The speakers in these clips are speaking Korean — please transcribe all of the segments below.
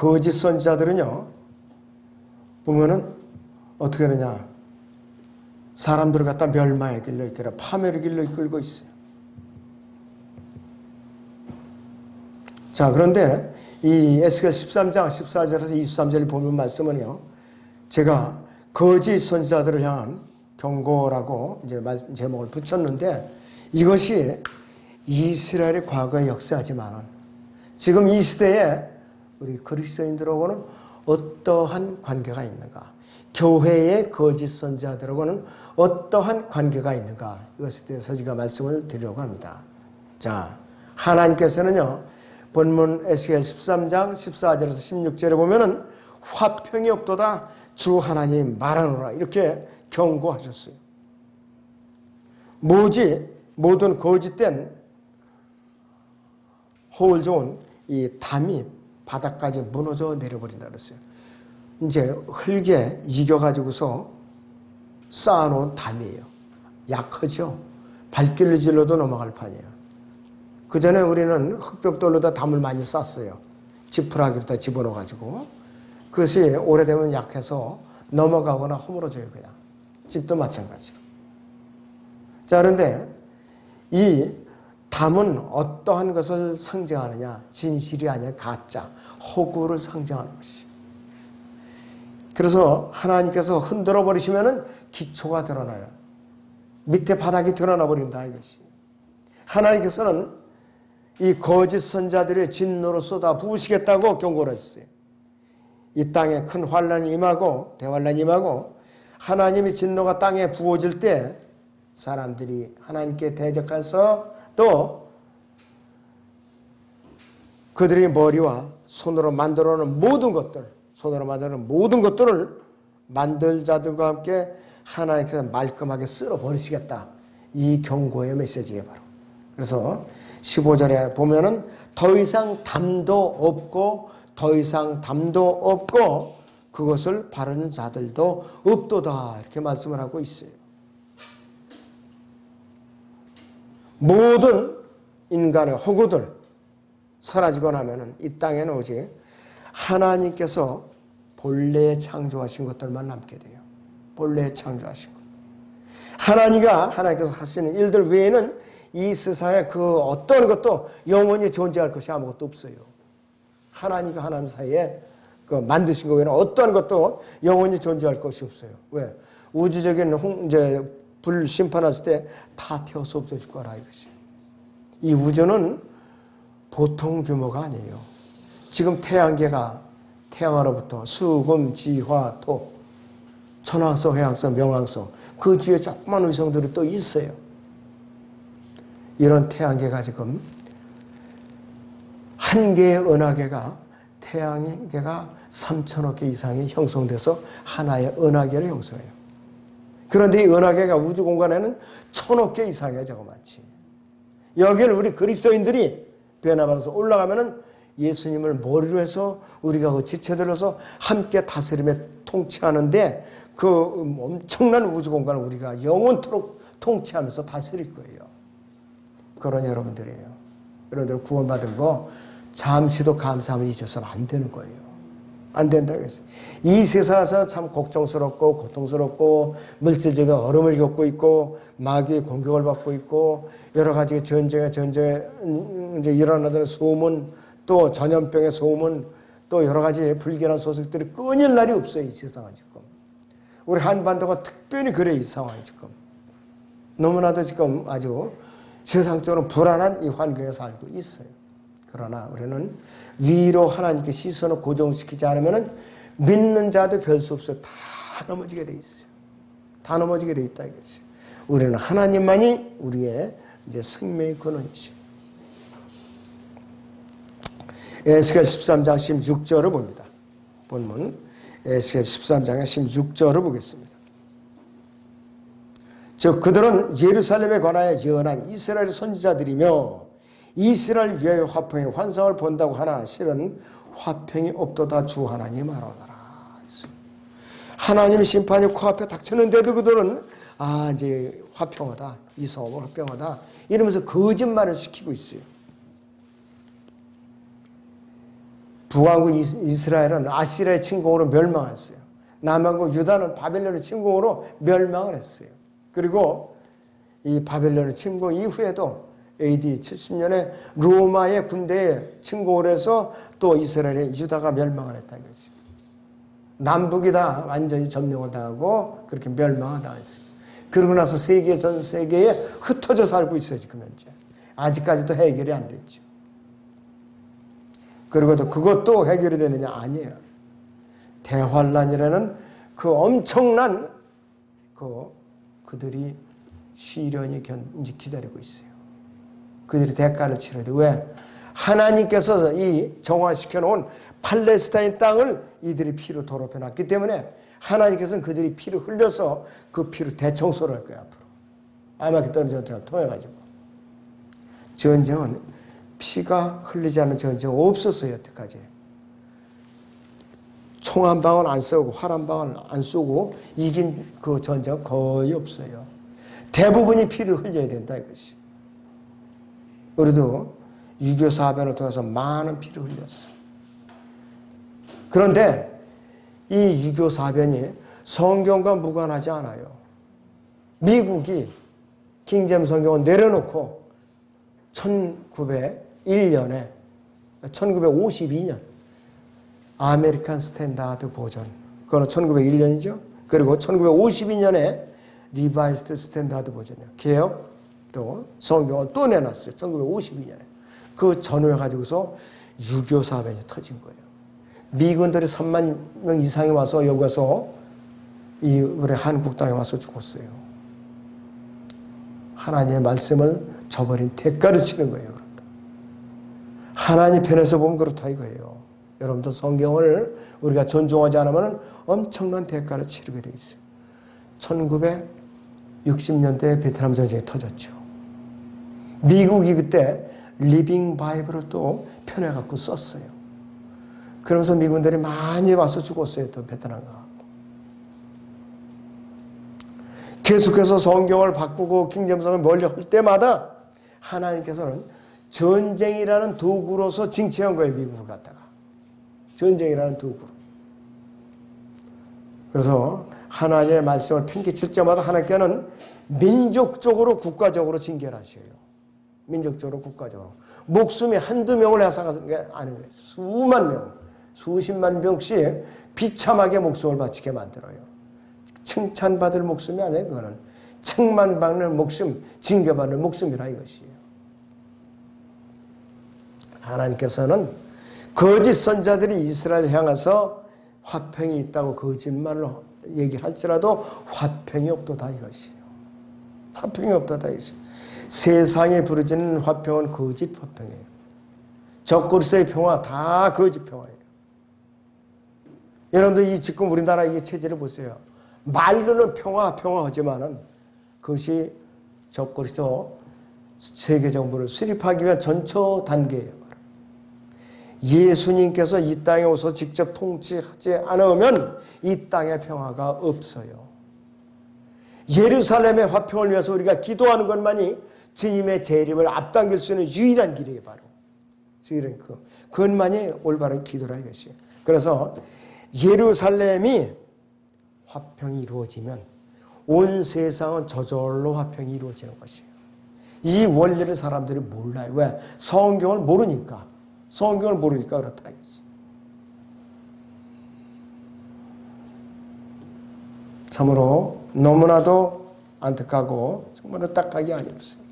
거짓 선지자들은요, 보면은 어떻게 하느냐, 사람들을 갖다 멸망의 길로 이끌어 파멸의 길로 이끌고 있어요. 자, 그런데 이 에스겔 13장 14절에서 23절 보면 말씀은요, 제가 거짓 선지자들을 향한 경고라고 이제 제목을 붙였는데, 이것이 이스라엘의 과거의 역사지만은 지금 이 시대에 우리 그리스도인들하고는 어떠한 관계가 있는가, 교회의 거짓 선지자들하고는 어떠한 관계가 있는가, 이것에 대해서 제가 말씀을 드리려고 합니다. 자, 하나님께서는요, 본문 에스겔 13장 14절에서 16절에 보면은 화평이 없도다 주 하나님 말하노라, 이렇게 경고하셨어요. 모든 거짓된 허울 좋은 이 담이 바닥까지 무너져 내려버린다 그랬어요. 이제 흙에 이겨가지고서 쌓아놓은 담이에요. 약하죠. 발길을 질러도 넘어갈 판이에요. 그 전에 우리는 흙벽돌로다 담을 많이 쌌어요. 지푸라기로다 집어넣어가지고. 그것이 오래되면 약해서 넘어가거나 허물어져요, 그냥. 집도 마찬가지로. 자, 그런데 이 담은 어떠한 것을 상징하느냐? 진실이 아니라 가짜, 허구를 상징하는 것이. 그래서 하나님께서 흔들어 버리시면은 기초가 드러나요. 밑에 바닥이 드러나 버린다, 이것이. 하나님께서는 이 거짓 선자들의 진노로 쏟아 부으시겠다고 경고를 하셨어요. 이 땅에 큰 환란이 임하고 대환란이 임하고 하나님의 진노가 땅에 부어질 때 사람들이 하나님께 대적해서 또 그들의 머리와 손으로 만들어 놓은 모든 것들을 만들자들과 함께 하나님께서 말끔하게 쓸어 버리시겠다. 이 경고의 메시지예요, 바로. 그래서 15절에 보면은 더 이상 담도 없고 그것을 바르는 자들도 없도다, 이렇게 말씀을 하고 있어요. 모든 인간의 허구들 사라지고 나면은 이 땅에는 오직 하나님께서 본래 창조하신 것들만 남게 돼요. 본래 창조하신 것. 하나님께서 하시는 일들 외에는 이 세상에 그 어떤 것도 영원히 존재할 것이 아무것도 없어요. 하나님과 하나님 사이에 그 만드신 거 외에는 어떤 것도 영원히 존재할 것이 없어요. 왜? 우주적인 이제 불 심판했을 때 다 태워서 없어질 거라, 이것이. 이 우주는 보통 규모가 아니에요. 지금 태양계가 태양으로부터 수금, 지화, 토, 천왕성, 해왕성, 명왕성, 그 뒤에 조그만 위성들이 또 있어요. 이런 태양계가 지금 한 개의 은하계가 태양계가 3천억 개 이상이 형성돼서 하나의 은하계를 형성해요. 그런데 이 은하계가 우주 공간에는 1,000억 개 이상이에요, 저거마치. 여기를 우리 그리스도인들이 변화받아서 올라가면은 예수님을 머리로 해서 우리가 그 지체들로서 함께 다스림에 통치하는데 그 엄청난 우주 공간을 우리가 영원토록 통치하면서 다스릴 거예요. 그런 여러분들이에요. 여러분들 구원받은 거 잠시도 감사함을 잊어서는 안 되는 거예요. 안 된다 그랬어요. 이 세상에서 참 걱정스럽고 고통스럽고 물질적인 어려움을 겪고 있고 마귀의 공격을 받고 있고 여러 가지 전쟁에 이제 일어나는 소문, 또 전염병의 소문, 또 여러 가지 불길한 소식들이 끊일 날이 없어요, 이 세상은 지금. 우리 한반도가 특별히 그래, 이 상황이 지금. 너무나도 지금 아주 세상적으로 불안한 이 환경에 살고 있어요. 그러나 우리는 위로 하나님께 시선을 고정시키지 않으면 믿는 자도 별 수 없어요. 다 넘어지게 돼 있어요. 다 넘어지게 돼 있다 이거죠. 우리는 하나님만이 우리의 이제 생명의 근원이죠. 에스겔 13장 16절을 봅니다. 본문 에스겔 13장의 16절을 보겠습니다. 즉 그들은 예루살렘에 관하여 예언한 이스라엘 선지자들이며 이스라엘 위하여 화평의 환상을 본다고 하나 실은 화평이 없도다 주 하나님 말하노라. 하나님의 심판이 코앞에 닥쳤는데도 그들은 이제 화평하다, 이 성읍은 화평하다 이러면서 거짓말을 시키고 있어요. 북왕국 이스라엘은 아시리아의 침공으로 멸망했어요. 남왕국 유다는 바벨론의 침공으로 멸망을 했어요. 그리고 이 바벨론의 침공 이후에도 AD 70년에 로마의 군대에 침공을 해서 또 이스라엘의 유다가 멸망을 했다 이거지. 남북이 다 완전히 점령을 당하고 그렇게 멸망을 당했어요. 그러고 나서 전 세계에 흩어져 살고 있어요, 지금 현재. 아직까지도 해결이 안 됐죠. 그리고도 그것도 해결이 되느냐? 아니에요. 대환란이라는 그 엄청난 그들이 시련이 이제 기다리고 있어요. 그들이 대가를 치러야 돼. 왜? 하나님께서 이 정화시켜 놓은 팔레스타인 땅을 이들이 피로 더럽혀 놨기 때문에 하나님께서는 그들이 피를 흘려서 그 피로 대청소를 할 거예요, 앞으로. 아마겟돈 전쟁을 통해가지고. 전쟁은 피가 흘리지 않는 전쟁은 없었어요, 여태까지. 총 한 방울 안 쏘고 활 한 방울 안 쏘고 이긴 그 전쟁은 거의 없어요. 대부분이 피를 흘려야 된다 이것이. 우리도 6.25 사변을 통해서 많은 피를 흘렸어요. 그런데 이 6.25 사변이 성경과 무관하지 않아요. 미국이 킹제임스 성경을 내려놓고 1901년에 1952년 아메리칸 스탠다드 버전, 그거는 1901년이죠. 그리고 1952년에 리바이스드 스탠다드 버전이요. 개혁 또 성경을 또 내놨어요. 1952년에. 그 전후에 가지고서 6.25 사변이 터진 거예요. 미군들이 3만 명 이상이 와서 여기 와서 우리 한국 땅에 와서 죽었어요. 하나님의 말씀을 저버린 대가를 치는 거예요. 그렇다. 하나님 편에서 보면 그렇다 이거예요. 여러분도 성경을 우리가 존중하지 않으면 엄청난 대가를 치르게 돼 있어요. 1960년대에 베트남 전쟁이 터졌죠. 미국이 그때 리빙 바이블을 또 편해갖고 썼어요. 그러면서 미군들이 많이 와서 죽었어요. 또 베트남 가고. 계속해서 성경을 바꾸고 킹제임스를 멀리 할 때마다 하나님께서는 전쟁이라는 도구로서 징치한 거예요. 미국을 갖다가. 전쟁이라는 도구로. 그래서 하나님의 말씀을 팽개칠 때마다 하나님께는 민족적으로 국가적으로 징계하셔요. 민족적으로 국가적으로. 목숨이 한두 명을 해서가는 게 아니에요. 수만 명, 수십만 명씩 비참하게 목숨을 바치게 만들어요. 칭찬받을 목숨이 아니에요. 그거는 책망받는 목숨, 징계받는 목숨이라 이것이에요. 하나님께서는 거짓 선자들이 이스라엘 향해서 화평이 있다고 거짓말로 얘기할지라도 화평이 없도다 이것이에요. 화평이 없도다 이것이에요. 세상에 부르짖는 화평은 거짓 화평이에요. 적그리스도의 평화 다 거짓 평화예요. 여러분들 지금 우리나라 이 체제를 보세요. 말로는 평화 하지만은 그것이 적그리스도 세계 정부를 수립하기 위한 전초 단계예요. 예수님께서 이 땅에 오서 직접 통치하지 않으면 이 땅에 평화가 없어요. 예루살렘의 화평을 위해서 우리가 기도하는 것만이 주님의 재림을 앞당길 수 있는 유일한 길이에요. 바로 유일한 그것만이 올바른 기도라 이것이에요. 그래서 예루살렘이 화평이 이루어지면 온 세상은 저절로 화평이 이루어지는 것이에요. 이 원리를 사람들이 몰라요. 왜? 성경을 모르니까. 성경을 모르니까 그렇다 이거지. 참으로 너무나도 안타깝고 정말로 딱하기 아니었어요.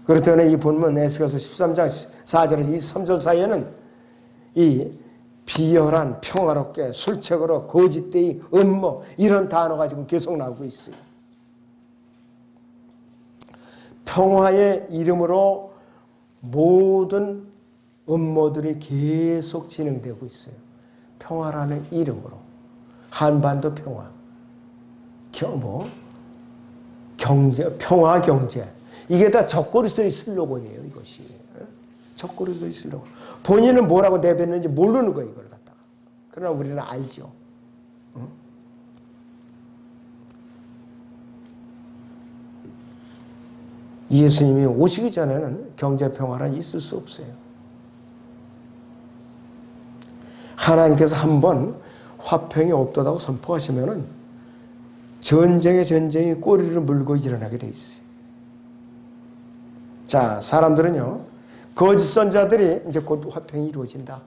그렇기 때문에 이 본문 에스겔서 13장 4절에서 23절 사이에는 이 비열한 평화롭게 술책으로 거짓되이 음모 이런 단어가 지금 계속 나오고 있어요. 평화의 이름으로 모든 음모들이 계속 진행되고 있어요. 평화라는 이름으로. 한반도 평화. 경제, 평화 경제. 이게 다 적그리스도의 슬로건이에요, 이것이. 적그리스도의 슬로건. 본인은 뭐라고 내뱉는지 모르는 거예요, 이걸 갖다가. 그러나 우리는 알죠. 예수님이 오시기 전에는 경제 평화는 있을 수 없어요. 하나님께서 한번 화평이 없다고 선포하시면은 전쟁이 꼬리를 물고 일어나게 돼 있어요. 자, 사람들은요, 거짓 선자들이 이제 곧 화평이 이루어진다.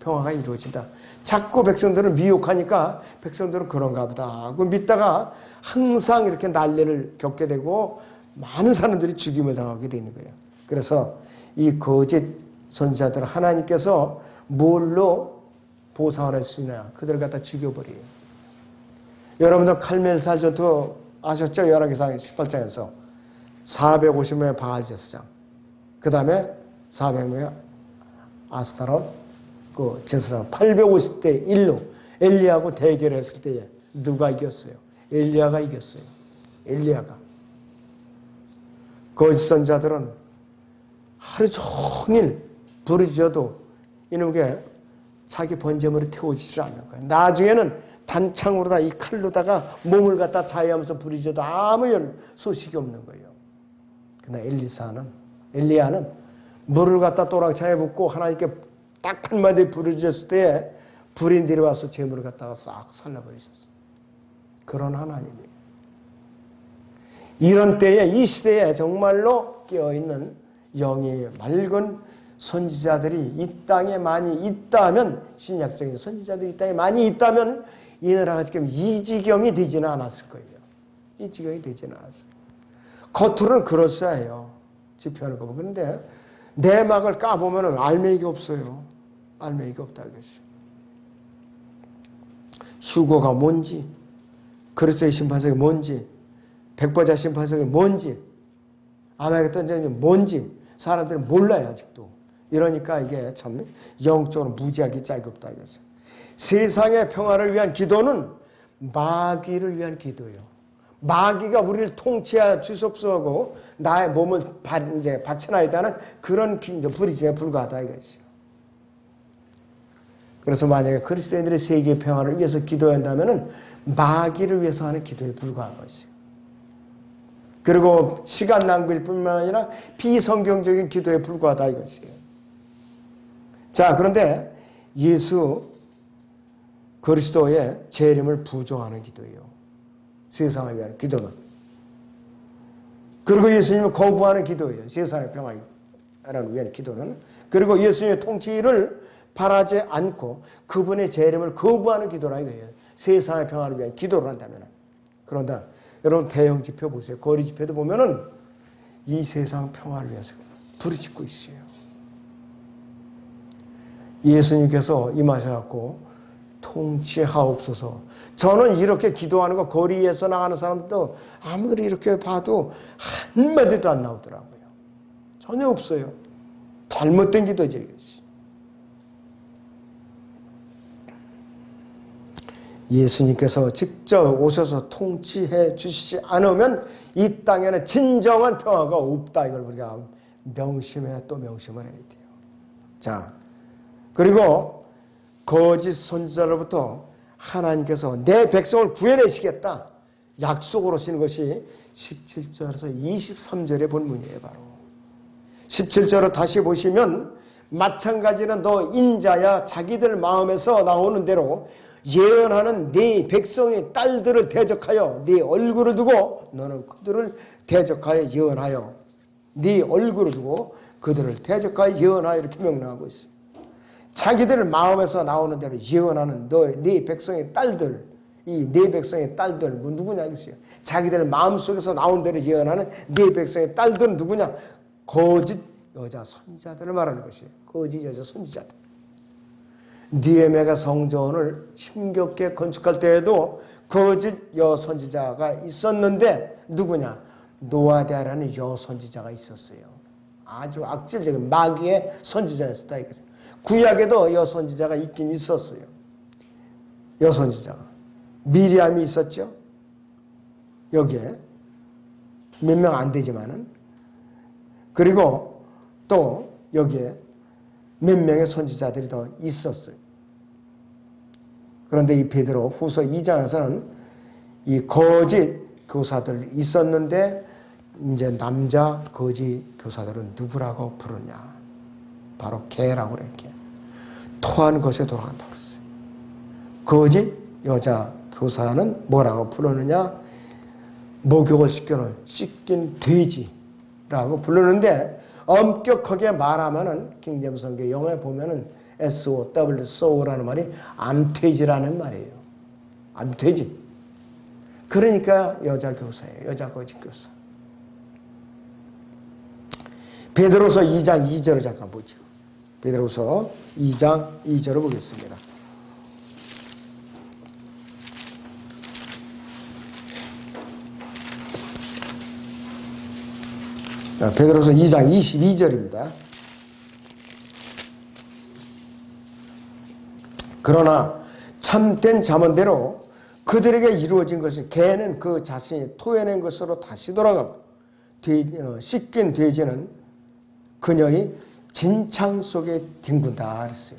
평화가 이루어진다. 자꾸 백성들을 미혹하니까 백성들은 그런가 보다. 그 믿다가 항상 이렇게 난리를 겪게 되고 많은 사람들이 죽임을 당하게 되는 거예요. 그래서 이 거짓 선지자들 하나님께서 뭘로 보상을 할 수 있냐? 그들을 갖다 죽여버려요. 여러분들 칼멜살 전투 아셨죠? 열왕기상 18장에서 450명의 바알 제사장, 그 다음에 400명의 아스타롯 그 제사장, 850대 1로 엘리야하고 대결했을 때에 누가 이겼어요? 엘리야가 이겼어요. 엘리야가. 거짓 선자들은 하루 종일 부르짖어도 이놈에게 자기 번제물이 태워지질 않는 거예요. 나중에는 단창으로다 이 칼로다가 몸을 갖다 자유하면서 부르짖어도 아무 소식이 없는 거예요. 그러나 엘리야는 물을 갖다 또랑차에 붓고 하나님께 딱 한마디 부르짖었을 때에 불이 내려와서 재물을 갖다가 싹 살라버리셨어요. 그런 하나님이에요. 이런 때에 이 시대에 정말로 깨어있는 영이 맑은 선지자들이 이 땅에 많이 있다면, 신약적인 선지자들이 이 땅에 많이 있다면 이 나라가 지금 이 지경이 되지는 않았을 거예요. 이 지경이 되지는 않았어요. 겉으로는 그럴싸 해요. 지표하는 거 보면. 그런데 내막을 까보면 알맹이가 없어요. 알맹이가 없다 이것이요. 휴거가 뭔지, 그리스도의 심판석이 뭔지, 백보자 심판석이 뭔지, 아마겟돈 전쟁이 뭔지 사람들은 몰라요 아직도. 이러니까 이게 참 영적으로 무지하게 짤겁다 이것이요. 세상의 평화를 위한 기도는 마귀를 위한 기도예요. 마귀가 우리를 통치하여 주sob소하고 나의 몸을 이제 바쳐놔야다는 그런 부르짖음에 불과하다 이것이요. 그래서 만약에 그리스도인들의 세계의 평화를 위해서 기도한다면은 마귀를 위해서 하는 기도에 불과한 것이요. 그리고 시간 낭비일 뿐만 아니라 비성경적인 기도에 불과하다 이것이에요. 자, 그런데 예수 그리스도의 재림을 부조하는 기도예요. 세상을 위한 기도는. 그리고 예수님을 거부하는 기도예요. 세상의 평화를 위한 기도는. 그리고 예수님의 통치를 바라지 않고 그분의 재림을 거부하는 기도라 이거예요. 세상의 평화를 위한 기도를 한다면. 그런다. 여러분 대형 지표 보세요. 거리 지표도 보면은 이 세상 평화를 위해서 부르짖고 있어요. 예수님께서 임하셔갖고 통치하옵소서. 저는 이렇게 기도하는 거 거리에서 나가는 사람도 아무리 이렇게 봐도 한마디도 안 나오더라고요. 전혀 없어요. 잘못된 기도죠 이것이. 예수님께서 직접 오셔서 통치해 주시지 않으면 이 땅에는 진정한 평화가 없다. 이걸 우리가 명심해 또 명심을 해야 돼요. 자, 그리고 거짓 선지자로부터 하나님께서 내 백성을 구해내시겠다 약속을 하시는 것이 17절에서 23절의 본문이에요. 바로 17절을 다시 보시면 마찬가지는 너 인자야 자기들 마음에서 나오는 대로 예언하는 네 백성의 딸들을 대적하여 네 얼굴을 두고 너는 그들을 대적하여 예언하여 네 얼굴을 두고 그들을 대적하여 예언하여 이렇게 명령하고 있어요. 자기들 마음에서 나오는 대로 예언하는 네 백성의 딸들, 이 네 백성의 딸들 뭐 누구냐 이것이요. 자기들 마음속에서 나오는 대로 예언하는 네 백성의 딸들은 누구냐? 거짓 여자 선지자들을 말하는 것이에요. 거짓 여자 선지자들. 느헤미야가 성전을 힘겹게 건축할 때에도 거짓 여선지자가 있었는데 누구냐? 노아디아라는 여선지자가 있었어요. 아주 악질적인 마귀의 선지자였다 이거죠. 구약에도 여선지자가 있긴 있었어요. 여선지자가. 미리암이 있었죠. 여기에 몇 명 안 되지만은. 그리고 또 여기에 몇 명의 선지자들이 더 있었어요. 그런데 이 베드로 후서 2장에서는 이 거짓 교사들 있었는데 이제 남자 거짓 교사들은 누구라고 부르냐? 바로 개라고 그래요. 개. 토하는 것에 돌아간다고 그랬어요. 거짓 여자 교사는 뭐라고 부르느냐? 목욕을 씻긴 돼지라고 부르는데, 엄격하게 말하면은 킹제임스 성경 영어에 보면은 SOW, SO라는 말이 암돼지라는 말이에요. 암돼지. 그러니까 여자 교사예요. 여자 거짓 교사. 베드로서 2장 2절을 잠깐 보죠. 베드로서 2장 2절을 보겠습니다. 베드로서 2장 22절입니다. 그러나 참된 잠언대로 그들에게 이루어진 것이 개는 그 자신이 토해낸 것으로 다시 돌아가고 씻긴 돼지는 그녀의 진창 속에 뒹군다 그랬어요.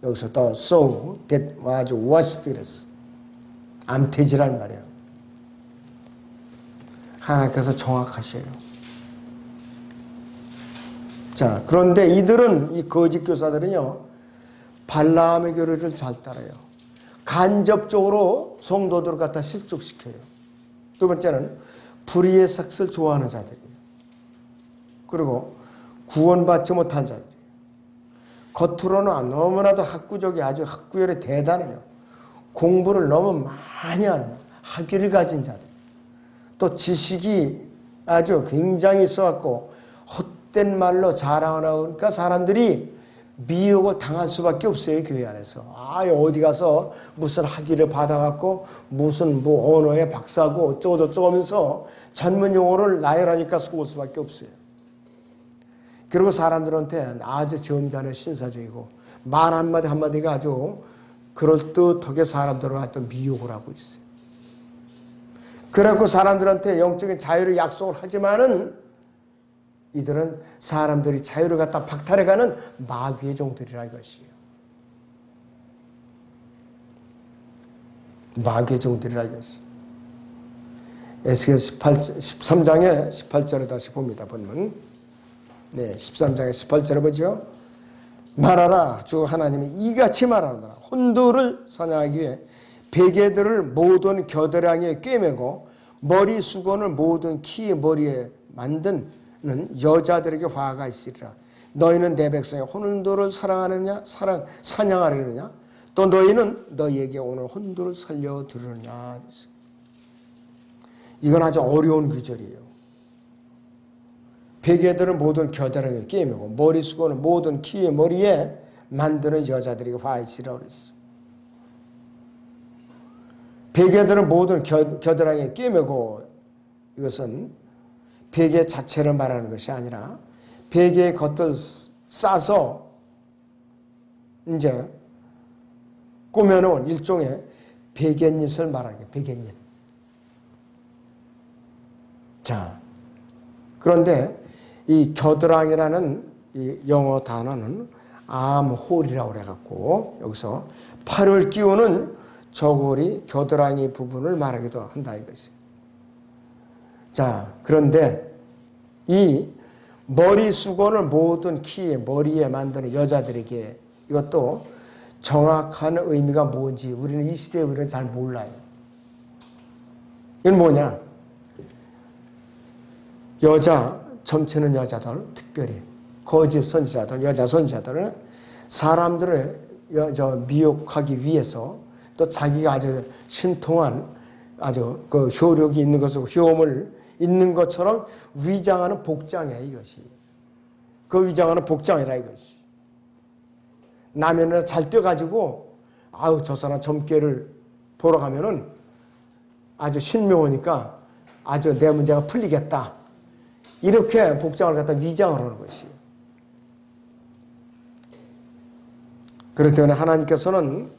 여기서 또 so that was washed 그랬어. 암돼지란 말이에요. 하나님께서 정확하셔요. 자, 그런데 이들은, 이 거짓 교사들은요, 발라함의 교리를 잘 따라요. 간접적으로 성도들을 갖다 실족시켜요. 두 번째는 불의의 삭스를 좋아하는 자들이에요. 그리고 구원받지 못한 자들이에요. 겉으로는 너무나도 학구적이 아주 학구열이 대단해요. 공부를 너무 많이 하는 학위를 가진 자들. 또 지식이 아주 굉장히 있어갖고 헛된 말로 자랑하고 그러니까 사람들이 미혹을 당할 수밖에 없어요. 교회 안에서. 어디 가서 무슨 학위를 받아갖고 무슨 뭐 언어의 박사고 어쩌고저쩌고 하면서 전문 용어를 나열하니까 속을 수밖에 없어요. 그리고 사람들한테 아주 점잖은 신사적이고 말 한마디 한마디가 아주 그럴듯하게 사람들을 갖다 미혹을 하고 있어요. 그래갖고 사람들한테 영적인 자유를 약속을 하지만은 이들은 사람들이 자유를 갖다 박탈해가는 마귀의 종들이라 이것이에요. 마귀의 종들이라 이것이에요. 에스겔 13장의 18절을 다시 봅니다. 보면 13장의 18절을 보죠. 말하라, 주 하나님이 이같이 말하노라. 혼두를 사냥하기 위해 베개들을 모든 겨드랑이에 꿰매고 머리 수건을 모든 키의 머리에 만든 여자들에게 화가 있으리라. 너희는 내 백성의 혼돈을 사냥하려느냐? 또 너희는 너희에게 오늘 혼돈을 살려두려느냐? 이건 아주 어려운 구절이에요. 베개들을 모든 겨드랑이에 끼매고 머리 수건을 모든 키의 머리에 만드는 여자들에게 화가 있으리라 그랬어. 베개들을 모든 겨드랑이에 끼매고, 이것은 베개 자체를 말하는 것이 아니라 베개의 겉을 싸서 이제 꾸며놓은 일종의 베갯잇을 말하는 거예요. 베갯잇. 자, 그런데 이 겨드랑이라는 이 영어 단어는 암홀이라고 그래갖고 여기서 팔을 끼우는 저고리 겨드랑이 부분을 말하기도 한다 이것이에요. 자, 그런데 이 머리 수건을 모든 키에 머리에 만드는 여자들에게 이것도 정확한 의미가 뭔지 우리는 이 시대에 우리는 잘 몰라요. 이건 뭐냐? 여자 점치는 여자들, 특별히 거짓 선지자들, 여자 선지자들은 사람들을 미혹하기 위해서 또 자기가 아주 신통한 아주 그 효력이 있는 것으로 효험을 있는 것처럼 위장하는 복장이야 이것이. 그 위장하는 복장이라 이것이. 남의 잘 뛰어가지고 저 사람 점괘를 보러 가면은 아주 신명하니까 아주 내 문제가 풀리겠다. 이렇게 복장을 갖다 위장을 하는 것이. 그렇기 때문에 하나님께서는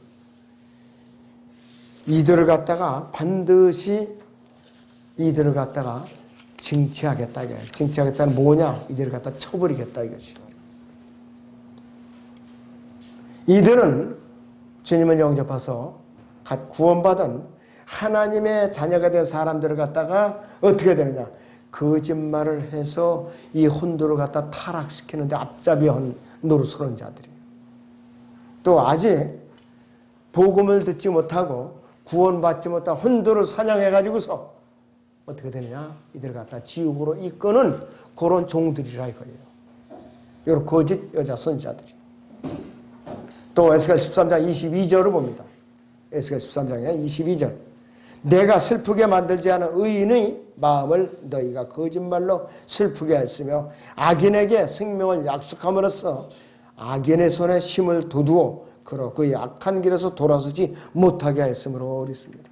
이들을 갖다가 반드시 이들을 갖다가 징치하겠다. 징치하겠다는 뭐냐? 이들을 갖다 쳐버리겠다 이것이. 이들은 주님을 영접해서 구원받은 하나님의 자녀가 된 사람들을 갖다가 어떻게 되느냐? 거짓말을 해서 이 혼돈을 갖다 타락시키는데 앞잡이한 노릇스러운 자들이에요. 또 아직 복음을 듣지 못하고 구원받지 못한 혼도를 사냥해가지고서 어떻게 되느냐? 이들을 갖다 지옥으로 이끄는 그런 종들이라 이거예요. 이런 거짓 여자 선지자들이. 또 에스겔 13장 22절을 봅니다. 에스겔 13장에 22절. 내가 슬프게 만들지 않은 의인의 마음을 너희가 거짓말로 슬프게 했으며 악인에게 생명을 약속함으로써 악인의 손에 힘을 돋우어 그러 그의 악한 길에서 돌아서지 못하게 했으므로 그랬습니다.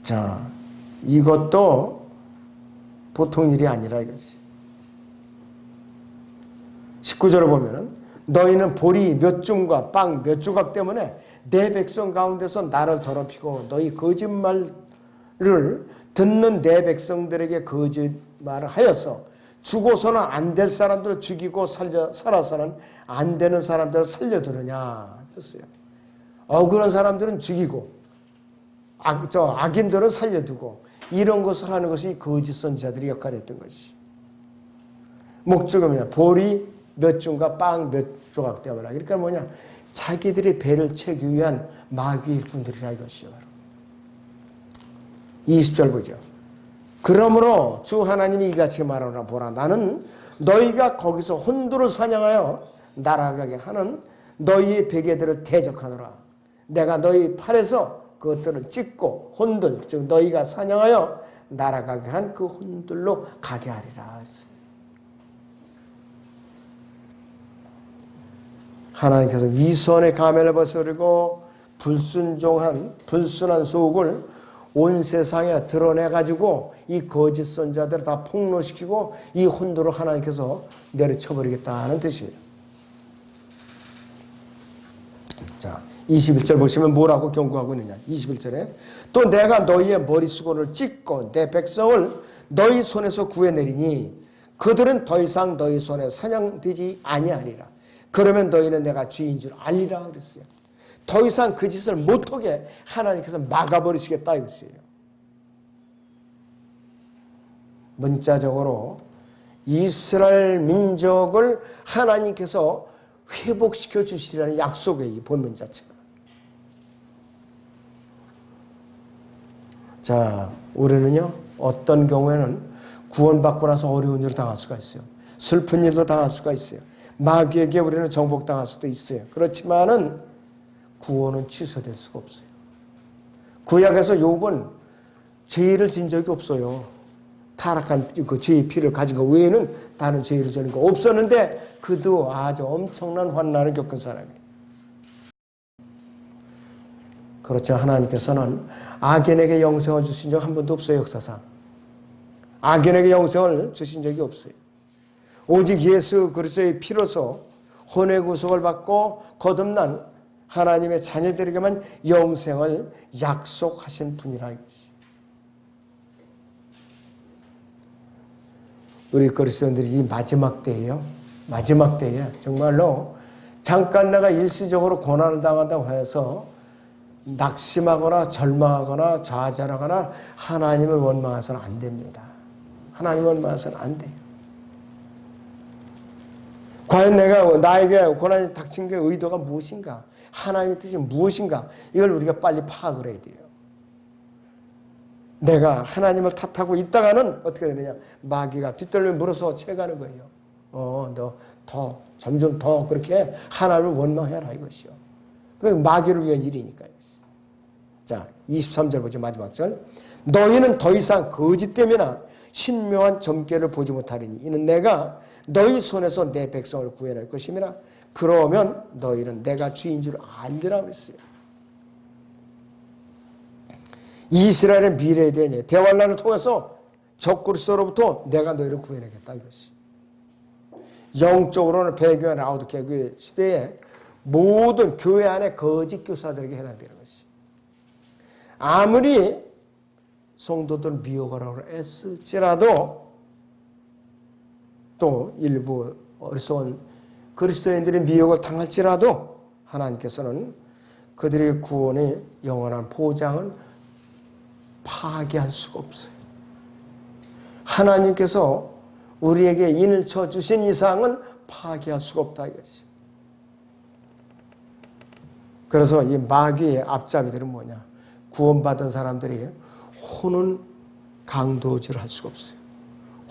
자, 이것도 보통 일이 아니라 이것이. 19절을 보면은 너희는 보리 몇 줌과 빵 몇 조각 때문에 내 백성 가운데서 나를 더럽히고 너희 거짓말을 듣는 내 백성들에게 거짓말을 하여서 죽어서는 안 될 사람들을 죽이고 살아서는 안 되는 사람들을 살려두느냐 했어요. 억울한 사람들은 죽이고 악인들은 살려두고 이런 것을 하는 것이 거짓 선지자들의 역할을 했던 것이. 목적은 뭐냐? 보리 몇 줌과 빵 몇 조각 때문에. 그러니까 뭐냐? 자기들의 배를 채기 위한 마귀일 뿐들이라 이것이요. 20절 보죠. 그러므로 주 하나님이 이같이 말하노라. 보라, 나는 너희가 거기서 혼두를 사냥하여 날아가게 하는 너희의 베개들을 대적하노라. 내가 너희 팔에서 그것들을 찢고 혼들, 즉 너희가 사냥하여 날아가게 한 그 혼들로 가게 하리라. 하나님께서 위선의 가면을 벗어버리고 불순한 속을 온 세상에 드러내가지고 이 거짓 선자들을 다 폭로시키고 이 혼도를 하나님께서 내려쳐버리겠다는 뜻이에요. 자, 21절 보시면 뭐라고 경고하고 있느냐. 21절에 또 내가 너희의 머리수건을 찢고 내 백성을 너희 손에서 구해내리니 그들은 더 이상 너희 손에 사냥되지 아니하리라. 그러면 너희는 내가 주인 줄 알리라 그랬어요. 더 이상 그 짓을 못하게 하나님께서 막아버리시겠다 이것이에요. 문자적으로 이스라엘 민족을 하나님께서 회복시켜 주시리라는 약속의 이 본문 자체가. 자, 우리는요 어떤 경우에는 구원받고 나서 어려운 일을 당할 수가 있어요. 슬픈 일도 당할 수가 있어요. 마귀에게 우리는 정복당할 수도 있어요. 그렇지만은 구원은 취소될 수가 없어요. 구약에서 욥은 죄를 진 적이 없어요. 타락한 그 죄의 피를 가진 것 외에는 다른 죄를 지은 거 없었는데 그도 아주 엄청난 환난을 겪은 사람이에요. 그렇죠. 하나님께서는 악인에게 영생을 주신 적 한 번도 없어요. 역사상. 악인에게 영생을 주신 적이 없어요. 오직 예수 그리스도의 피로서 혼의 구속을 받고 거듭난 하나님의 자녀들에게만 영생을 약속하신 분이라 이것이. 우리 그리스도인들이 이 마지막 때예요. 마지막 때에 정말로 잠깐 내가 일시적으로 고난을 당한다고 해서 낙심하거나 절망하거나 좌절하거나 하나님을 원망해서는 안 됩니다. 하나님을 원망해서는 안 돼요. 과연 나에게 고난이 닥친 게 의도가 무엇인가? 하나님의 뜻이 무엇인가? 이걸 우리가 빨리 파악을 해야 돼요. 내가 하나님을 탓하고 있다가는 어떻게 되느냐? 마귀가 뒷덜미 물어서 채가는 거예요. 너 점점 더 그렇게 하나님을 원망해라 이것이요. 그 마귀를 위한 일이니까요. 자, 23절 보죠. 마지막 절. 너희는 더 이상 거짓됨이나 신묘한 점괘를 보지 못하리니 이는 내가 너희 손에서 내 백성을 구해낼 것임이라. 그러면 너희는 내가 주인 줄 알리라 그랬어요. 이스라엘의 미래에 대한 대환란을 통해서 적그리스도로부터 내가 너희를 구해내겠다 이것이. 영적으로는 배교와 라오디게아 시대에 모든 교회 안에 거짓 교사들에게 해당되는 것이. 아무리 성도들 미워하라고 애쓸지라도 또 일부 어리석은 그리스도인들의 미혹을 당할지라도 하나님께서는 그들의 구원의 영원한 보장은 파괴할 수가 없어요. 하나님께서 우리에게 인을 쳐주신 이상은 파괴할 수가 없다 이것이. 그래서 이 마귀의 앞잡이들은 뭐냐? 구원받은 사람들이 혼은 강도질을 할 수가 없어요.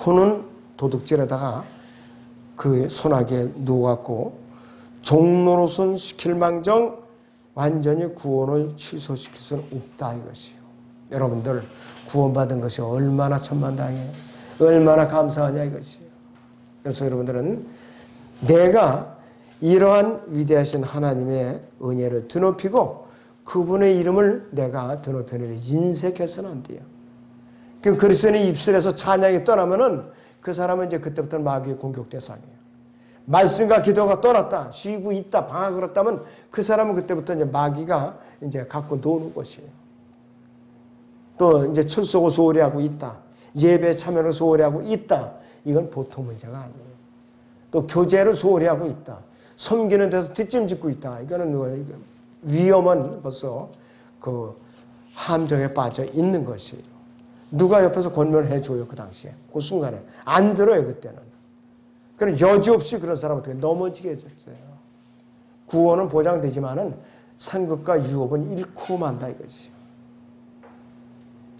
혼은 도둑질에다가 그 소나기에 누워갖고 종로노선 시킬망정 완전히 구원을 취소시킬 수는 없다 이것이요. 여러분들 구원받은 것이 얼마나 천만다행이에요. 얼마나 감사하냐 이것이에요. 그래서 여러분들은 내가 이러한 위대하신 하나님의 은혜를 드높이고 그분의 이름을 내가 드높이는 인색해서는 안 돼요. 그 그리스도인의 입술에서 찬양이 떠나면은 그 사람은 이제 그때부터 마귀의 공격 대상이에요. 말씀과 기도가 떠났다, 쉬고 있다, 방황을 했다면 그 사람은 그때부터 이제 마귀가 이제 갖고 노는 것이에요. 또 이제 철수고 소홀히 하고 있다, 예배 참여를 소홀히 하고 있다. 이건 보통 문제가 아니에요. 또 교제를 소홀히 하고 있다, 섬기는 데서 뒷짐짓고 있다. 이거는 위험한 벌써 그 함정에 빠져 있는 것이에요. 누가 옆에서 권면해 줘요 그 당시에? 그 순간에 안 들어요 그때는. 그럼 여지없이 그런 사람은 어떻게 넘어지게 해줬어요. 구원은 보장되지만은 상급과 유업은 잃고 만다 이것이요.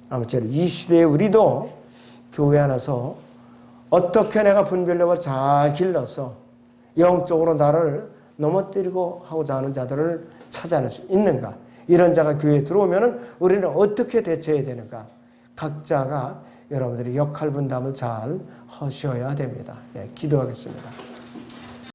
아무쪼록 이 시대에 우리도 교회 안에서 어떻게 내가 분별력을 잘 길러서 영적으로 나를 넘어뜨리고 하고자 하는 자들을 찾아낼 수 있는가? 이런 자가 교회에 들어오면은 우리는 어떻게 대처해야 되는가? 각자가 여러분들이 역할 분담을 잘 하셔야 됩니다. 예, 기도하겠습니다.